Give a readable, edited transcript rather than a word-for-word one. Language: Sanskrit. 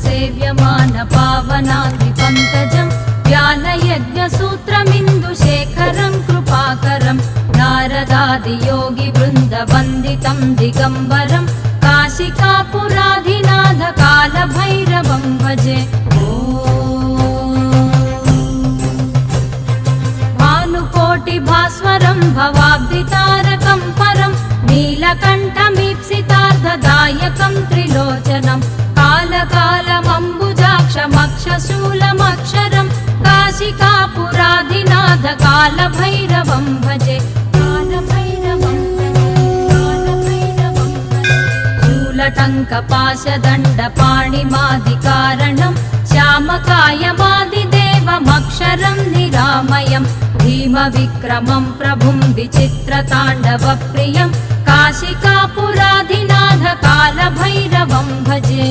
सेव्यमान पावनाद्रिपङ्कजं ज्ञानयज्ञसूत्रमिन्दुशेखरं कृपाकरं नारदादियोगिवृन्दवन्दितं दिगम्बरं काशिकापुराधिनाथ कालभैरवं भजे। भानुकोटिभास्वरं भवाब्धितारकं परं नीलकण्ठमीप्सितार्थदायकं त्रिलोचनं कालकालमम्बुजाक्षमक्षशूलमक्षरं काशिकापुराधिनाथ कालभैरवं भजे। शूलटङ्कपाशदण्डपाणिमादिकारणं श्यामकायमादिदेवमक्षरं निरामयं भीमविक्रमं प्रभुं विचित्रताण्डवप्रियं काशिकापुराधिनाथ कालभैरवं भजे।